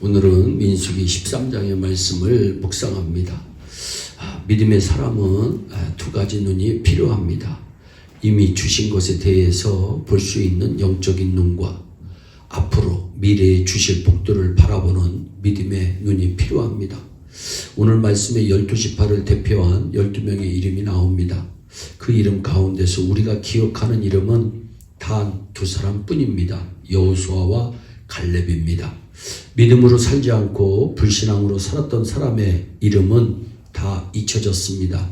오늘은 민수기 13장의 말씀을 묵상합니다. 믿음의 사람은 두 가지 눈이 필요합니다. 이미 주신 것에 대해서 볼 수 있는 영적인 눈과 앞으로 미래에 주실 복들을 바라보는 믿음의 눈이 필요합니다. 오늘 말씀에 12지파를 대표한 12명의 이름이 나옵니다. 그 이름 가운데서 우리가 기억하는 이름은 단 두 사람뿐입니다. 여호수아와 갈렙입니다. 믿음으로 살지 않고 불신앙으로 살았던 사람의 이름은 다 잊혀졌습니다.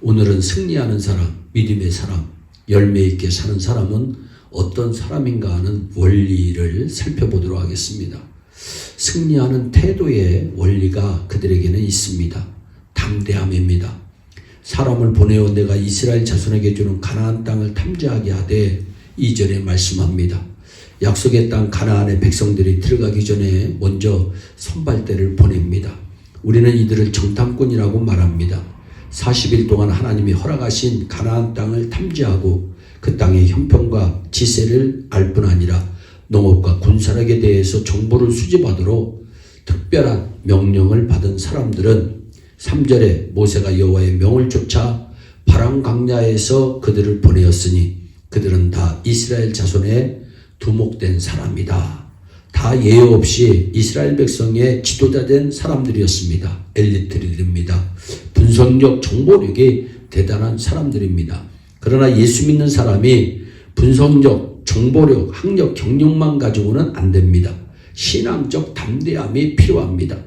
오늘은 승리하는 사람, 믿음의 사람, 열매 있게 사는 사람은 어떤 사람인가 하는 원리를 살펴보도록 하겠습니다. 승리하는 태도의 원리가 그들에게는 있습니다. 담대함입니다. 사람을 보내어 내가 이스라엘 자손에게 주는 가나안 땅을 탐지하게 하되 2절에 말씀합니다. 약속의 땅 가나안의 백성들이 들어가기 전에 먼저 선발대를 보냅니다. 우리는 이들을 정탐꾼이라고 말합니다. 40일 동안 하나님이 허락하신 가나안 땅을 탐지하고 그 땅의 형편과 지세를 알 뿐 아니라 농업과 군사력에 대해서 정보를 수집하도록 특별한 명령을 받은 사람들은 3절에 모세가 여호와의 명을 쫓아 바람 광야에서 그들을 보내었으니 그들은 다 이스라엘 자손의 두목된 사람이다. 다 예외 없이 이스라엘 백성의 지도자된 사람들이었습니다. 엘리트들입니다. 분석력, 정보력이 대단한 사람들입니다. 그러나 예수 믿는 사람이 분석력, 정보력, 학력, 경력만 가지고는 안 됩니다. 신앙적 담대함이 필요합니다.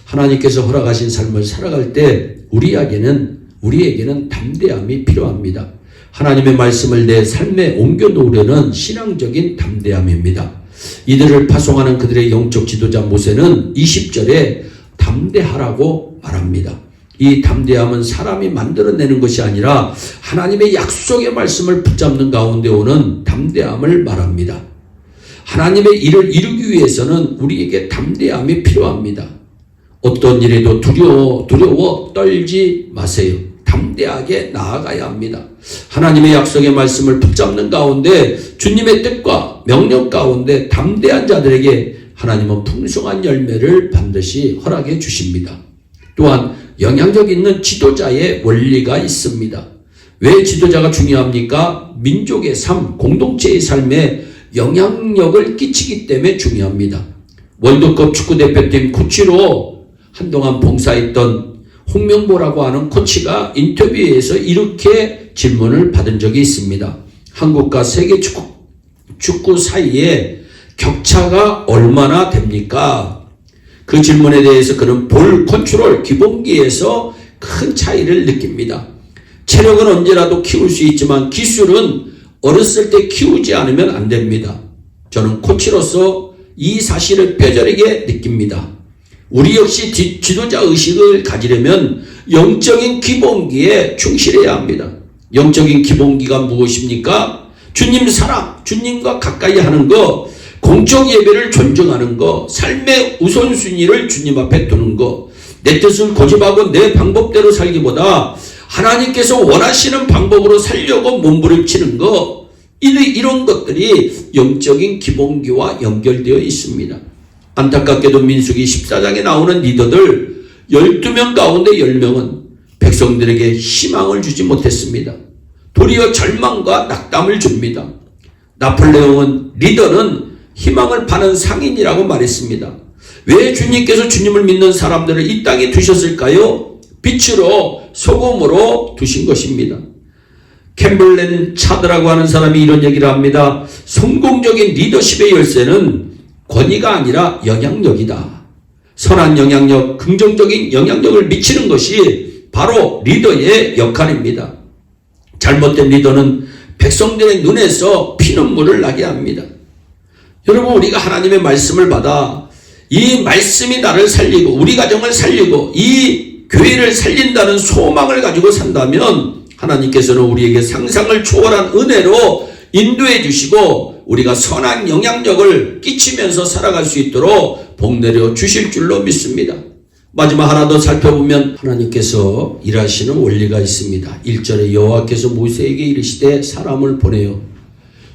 하나님께서 허락하신 삶을 살아갈 때 우리에게는 담대함이 필요합니다. 하나님의 말씀을 내 삶에 옮겨 놓으려는 신앙적인 담대함입니다. 이들을 파송하는 그들의 영적 지도자 모세는 20절에 담대하라고 말합니다. 이 담대함은 사람이 만들어내는 것이 아니라 하나님의 약속의 말씀을 붙잡는 가운데 오는 담대함을 말합니다. 하나님의 일을 이루기 위해서는 우리에게 담대함이 필요합니다. 어떤 일에도 두려워 떨지 마세요. 담대하게 나아가야 합니다. 하나님의 약속의 말씀을 붙잡는 가운데 주님의 뜻과 명령 가운데 담대한 자들에게 하나님은 풍성한 열매를 반드시 허락해 주십니다. 또한 영향력 있는 지도자의 원리가 있습니다. 왜 지도자가 중요합니까? 민족의 삶, 공동체의 삶에 영향력을 끼치기 때문에 중요합니다. 월드컵 축구대표팀 코치로 한동안 봉사했던 홍명보라고 하는 코치가 인터뷰에서 이렇게 질문을 받은 적이 있습니다. 한국과 세계 축구 사이에 격차가 얼마나 됩니까? 그 질문에 대해서 그는 볼 컨트롤, 기본기에서 큰 차이를 느낍니다. 체력은 언제라도 키울 수 있지만 기술은 어렸을 때 키우지 않으면 안 됩니다. 저는 코치로서 이 사실을 뼈저리게 느낍니다. 우리 역시 지도자 의식을 가지려면 영적인 기본기에 충실해야 합니다. 영적인 기본기가 무엇입니까? 주님 사랑, 주님과 가까이 하는 것, 공적 예배를 존중하는 것, 삶의 우선순위를 주님 앞에 두는 것, 내 뜻을 고집하고 내 방법대로 살기보다 하나님께서 원하시는 방법으로 살려고 몸부림치는 것, 이런 것들이 영적인 기본기와 연결되어 있습니다. 안타깝게도 민수기 14장에 나오는 리더들 12명 가운데 10명은 백성들에게 희망을 주지 못했습니다. 도리어 절망과 낙담을 줍니다. 나폴레옹은 리더는 희망을 파는 상인이라고 말했습니다. 왜 주님께서 주님을 믿는 사람들을 이 땅에 두셨을까요? 빛으로 소금으로 두신 것입니다. 캠블렌 차드라고 하는 사람이 이런 얘기를 합니다. 성공적인 리더십의 열쇠는 권위가 아니라 영향력이다. 선한 영향력, 긍정적인 영향력을 미치는 것이 바로 리더의 역할입니다. 잘못된 리더는 백성들의 눈에서 피눈물을 나게 합니다. 여러분, 우리가 하나님의 말씀을 받아 이 말씀이 나를 살리고 우리 가정을 살리고 이 교회를 살린다는 소망을 가지고 산다면 하나님께서는 우리에게 상상을 초월한 은혜로 인도해 주시고 우리가 선한 영향력을 끼치면서 살아갈 수 있도록 복 내려 주실 줄로 믿습니다. 마지막 하나 더 살펴보면 하나님께서 일하시는 원리가 있습니다. 1절에 여호와께서 모세에게 이르시되 사람을 보내요.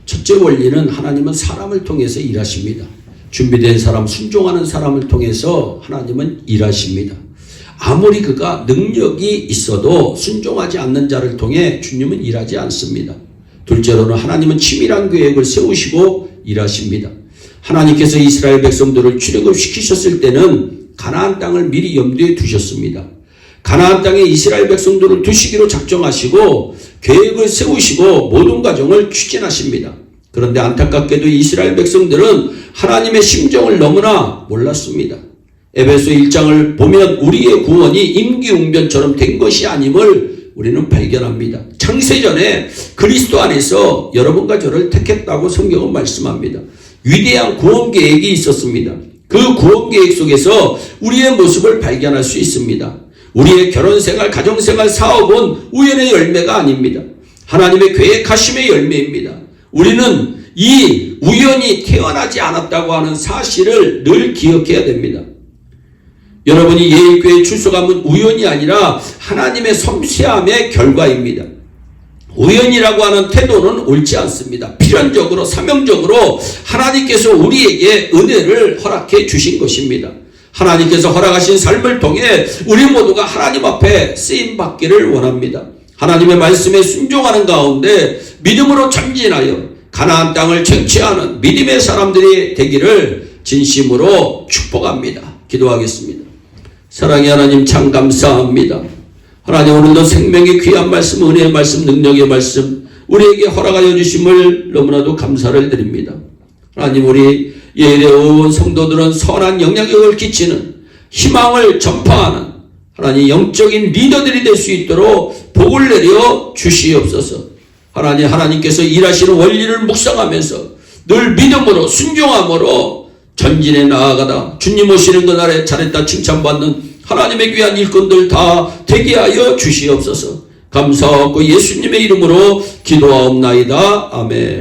첫째 원리는 하나님은 사람을 통해서 일하십니다. 준비된 사람, 순종하는 사람을 통해서 하나님은 일하십니다. 아무리 그가 능력이 있어도 순종하지 않는 자를 통해 주님은 일하지 않습니다. 둘째로는 하나님은 치밀한 계획을 세우시고 일하십니다. 하나님께서 이스라엘 백성들을 출애굽시키셨을 때는 가나안 땅을 미리 염두에 두셨습니다. 가나안 땅에 이스라엘 백성들을 두시기로 작정하시고 계획을 세우시고 모든 과정을 추진하십니다. 그런데 안타깝게도 이스라엘 백성들은 하나님의 심정을 너무나 몰랐습니다. 에베소 1장을 보면 우리의 구원이 임기응변처럼 된 것이 아님을 우리는 발견합니다. 창세전에 그리스도 안에서 여러분과 저를 택했다고 성경은 말씀합니다. 위대한 구원 계획이 있었습니다. 그 구원 계획 속에서 우리의 모습을 발견할 수 있습니다. 우리의 결혼생활, 가정생활, 사업은 우연의 열매가 아닙니다. 하나님의 계획하심의 열매입니다. 우리는 이 우연히 태어나지 않았다고 하는 사실을 늘 기억해야 됩니다. 여러분이 예일교회에 출석하면 우연이 아니라 하나님의 섬세함의 결과입니다. 우연이라고 하는 태도는 옳지 않습니다. 필연적으로 사명적으로 하나님께서 우리에게 은혜를 허락해 주신 것입니다. 하나님께서 허락하신 삶을 통해 우리 모두가 하나님 앞에 쓰임받기를 원합니다. 하나님의 말씀에 순종하는 가운데 믿음으로 전진하여 가나안 땅을 쟁취하는 믿음의 사람들이 되기를 진심으로 축복합니다. 기도하겠습니다. 사랑의 하나님, 참 감사합니다. 하나님, 오늘도 생명의 귀한 말씀, 은혜의 말씀, 능력의 말씀 우리에게 허락하여 주심을 너무나도 감사를 드립니다. 하나님, 우리 예일의 온 성도들은 선한 영향력을 끼치는 희망을 전파하는 하나님 영적인 리더들이 될 수 있도록 복을 내려 주시옵소서. 하나님, 하나님께서 일하시는 원리를 묵상하면서 늘 믿음으로 순종함으로 전진에 나아가다 주님 오시는 그날에 잘했다 칭찬받는 하나님의 귀한 일꾼들 다 되게 하여 주시옵소서. 감사하고 예수님의 이름으로 기도하옵나이다. 아멘.